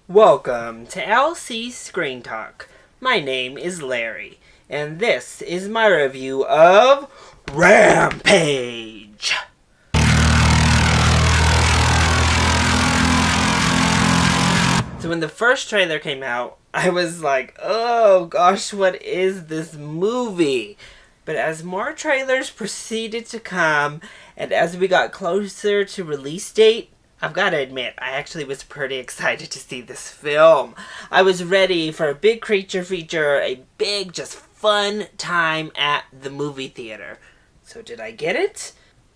Welcome to LC Screen Talk. My name is Larry, and this is my review of Rampage. So when the first trailer came out, I was like, oh gosh, what is this movie? But as more trailers proceeded to come, and as we got closer to release date, I've got to admit, I actually was pretty excited to see this film. I was ready for a big creature feature, a big, just fun time at the movie theater. So did I get it?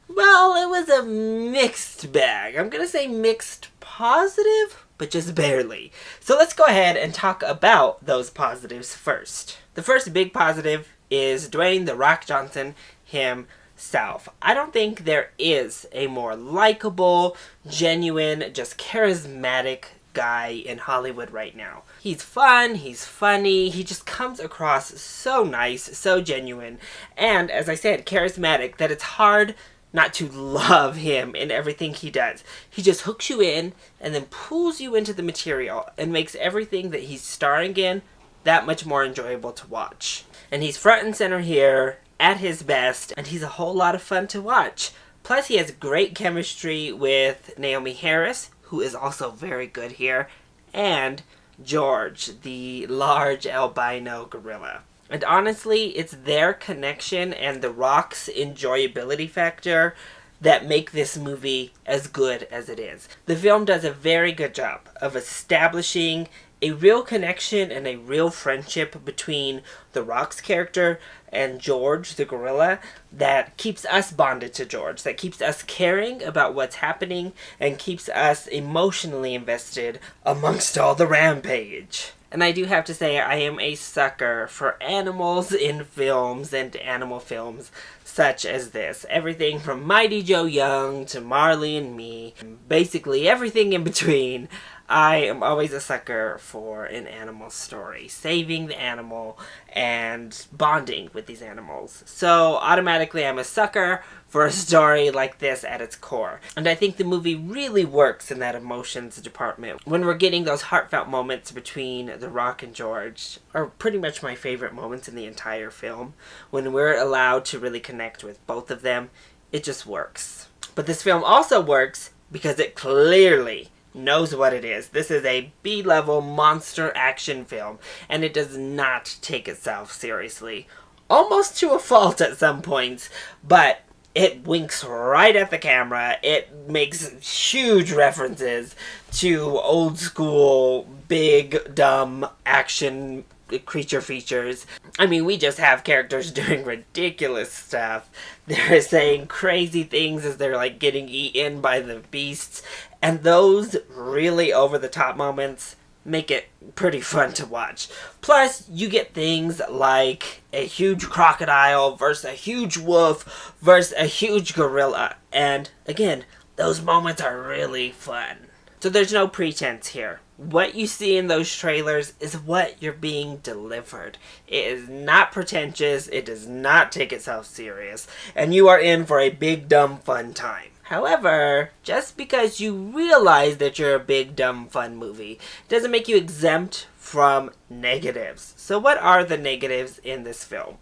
Well, it was a mixed bag. I'm going to say mixed positive, but just barely. So let's go ahead and talk about those positives first. The first big positive is Dwayne "The Rock" Johnson himself. I don't think there is a more likable, genuine, just charismatic guy in Hollywood right now. He's fun, he's funny, he just comes across so nice, so genuine, and as I said, charismatic, that it's hard not to love him in everything he does. He just hooks you in and then pulls you into the material and makes everything that he's starring in that much more enjoyable to watch. And he's front and center here, at his best, and he's a whole lot of fun to watch. Plus, he has great chemistry with Naomi Harris, who is also very good here, and George, the large albino gorilla. And honestly, it's their connection and The Rock's enjoyability factor that make this movie as good as it is. The film does a very good job of establishing a real connection and a real friendship between The Rock's character and George, the gorilla, that keeps us bonded to George, that keeps us caring about what's happening, and keeps us emotionally invested amongst all the rampage. And I do have to say, I am a sucker for animals in films and animal films such as this. Everything from Mighty Joe Young to Marley and Me, basically everything in between. I am always a sucker for an animal story, saving the animal and bonding with these animals. So automatically I'm a sucker for a story like this at its core. And I think the movie really works in that emotions department. When we're getting those heartfelt moments between The Rock and George, are pretty much my favorite moments in the entire film. When we're allowed to really connect with both of them, it just works. But this film also works because it clearly knows what it is. This is a B-level monster action film, and it does not take itself seriously. Almost to a fault at some points, but it winks right at the camera. It makes huge references to old school, big, dumb action creature features. I mean, we just have characters doing ridiculous stuff. They're saying crazy things as they're like getting eaten by the beasts. And those really over-the-top moments make it pretty fun to watch. Plus, you get things like a huge crocodile versus a huge wolf versus a huge gorilla. And again, those moments are really fun. So there's no pretense here. What you see in those trailers is what you're being delivered. It is not pretentious, it does not take itself serious, and you are in for a big, dumb, fun time. However, just because you realize that you're a big, dumb, fun movie doesn't make you exempt from negatives. So what are the negatives in this film?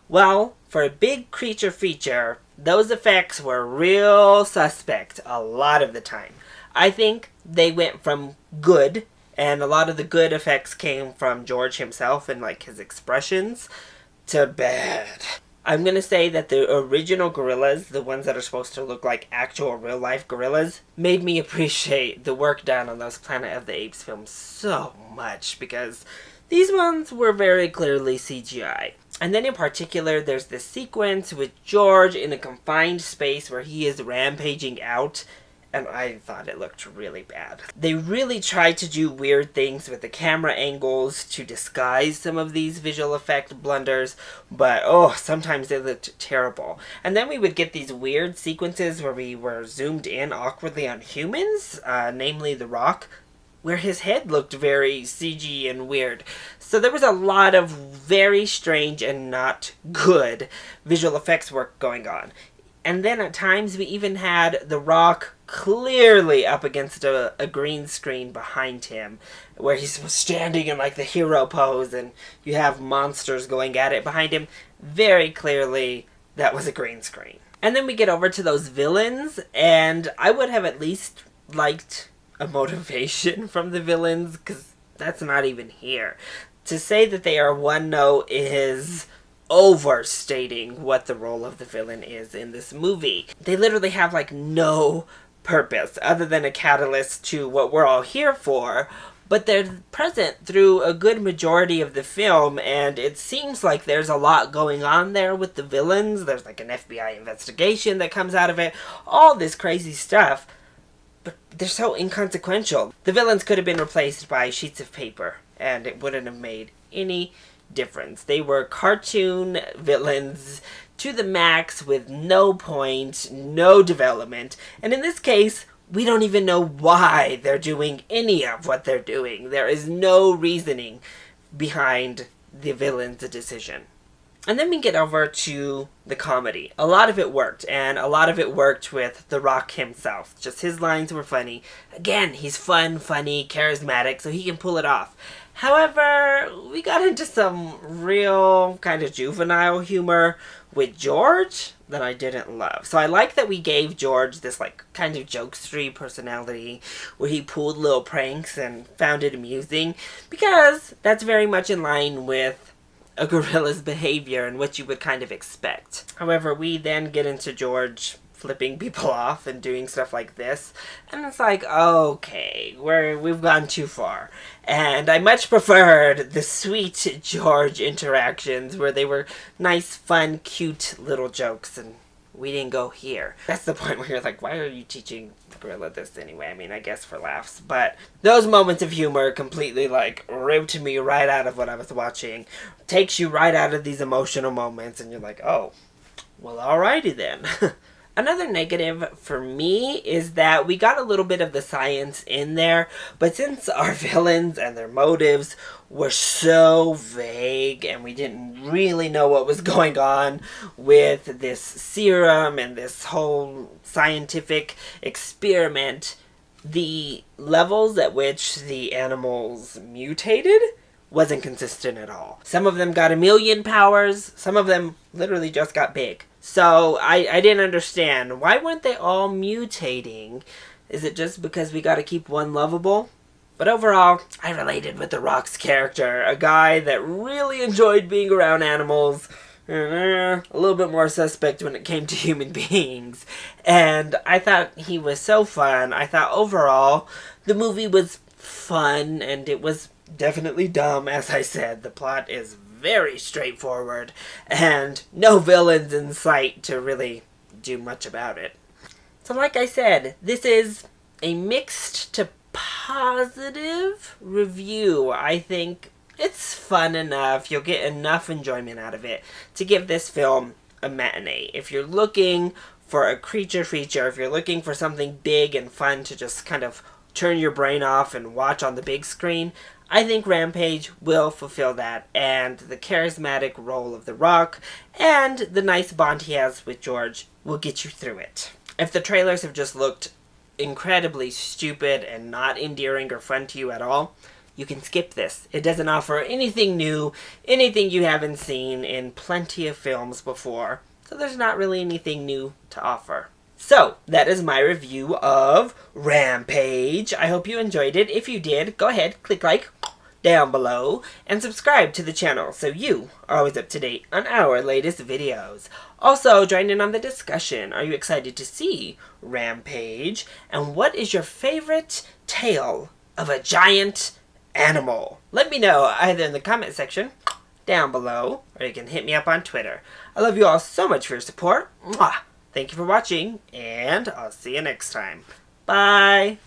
Well, for a big creature feature, those effects were real suspect a lot of the time. I think they went from good, and a lot of the good effects came from George himself and like his expressions, to bad. I'm gonna say that the original gorillas, the ones that are supposed to look like actual real-life gorillas, made me appreciate the work done on those Planet of the Apes films so much, because these ones were very clearly CGI. And then in particular, there's this sequence with George in a confined space where he is rampaging out, and I thought it looked really bad. They really tried to do weird things with the camera angles to disguise some of these visual effect blunders, but sometimes they looked terrible. And then we would get these weird sequences where we were zoomed in awkwardly on humans, namely The Rock, where his head looked very CG and weird. So there was a lot of very strange and not good visual effects work going on. And then at times we even had The Rock clearly up against a green screen behind him, where he's standing in like the hero pose and you have monsters going at it behind him. Very clearly that was a green screen. And then we get over to those villains, and I would have at least liked a motivation from the villains, because that's not even here. To say that they are one note is overstating what the role of the villain is in this movie. They literally have like no purpose other than a catalyst to what we're all here for, but they're present through a good majority of the film, and it seems like there's a lot going on there with the villains. There's like an FBI investigation that comes out of it, all this crazy stuff, but they're so inconsequential. The villains could have been replaced by sheets of paper, and it wouldn't have made any difference. They were cartoon villains to the max with no point, no development, and in this case, we don't even know why they're doing any of what they're doing. There is no reasoning behind the villain's decision. And then we get over to the comedy. A lot of it worked, and a lot of it worked with The Rock himself. Just his lines were funny. Again, he's fun, funny, charismatic, so he can pull it off. However, we got into some real kind of juvenile humor with George that I didn't love. So I like that we gave George this like kind of jokestery personality where he pulled little pranks and found it amusing, because that's very much in line with a gorilla's behavior and what you would kind of expect. However, we then get into George flipping people off and doing stuff like this, and it's like, okay, we've gone too far. And I much preferred the sweet George interactions where they were nice, fun, cute little jokes, and we didn't go here. That's the point where you're like, why are you teaching the gorilla this anyway? I mean, I guess for laughs, but those moments of humor completely like ripped me right out of what I was watching. Takes you right out of these emotional moments, and you're like, oh, well, alrighty then. Another negative for me is that we got a little bit of the science in there, but since our villains and their motives were so vague and we didn't really know what was going on with this serum and this whole scientific experiment, the levels at which the animals mutated wasn't consistent at all. Some of them got 1,000,000 powers, some of them literally just got big. So I didn't understand. Why weren't they all mutating? Is it just because we gotta keep one lovable? But overall, I related with The Rock's character. A guy that really enjoyed being around animals. A little bit more suspect when it came to human beings. And I thought he was so fun. I thought overall, the movie was fun, and it was definitely dumb. As I said, the plot is very straightforward, and no villains in sight to really do much about it. So like I said, this is a mixed to positive review. I think it's fun enough, you'll get enough enjoyment out of it to give this film a matinee. If you're looking for a creature feature, if you're looking for something big and fun to just kind of turn your brain off and watch on the big screen, I think Rampage will fulfill that, and the charismatic role of The Rock and the nice bond he has with George will get you through it. If the trailers have just looked incredibly stupid and not endearing or fun to you at all, you can skip this. It doesn't offer anything new, anything you haven't seen in plenty of films before, so there's not really anything new to offer. So, that is my review of Rampage. I hope you enjoyed it. If you did, go ahead, click like down below, and subscribe to the channel so you are always up to date on our latest videos. Also, join in on the discussion. Are you excited to see Rampage? And what is your favorite tale of a giant animal? Let me know either in the comment section down below, or you can hit me up on Twitter. I love you all so much for your support. Mwah! Thank you for watching, and I'll see you next time. Bye!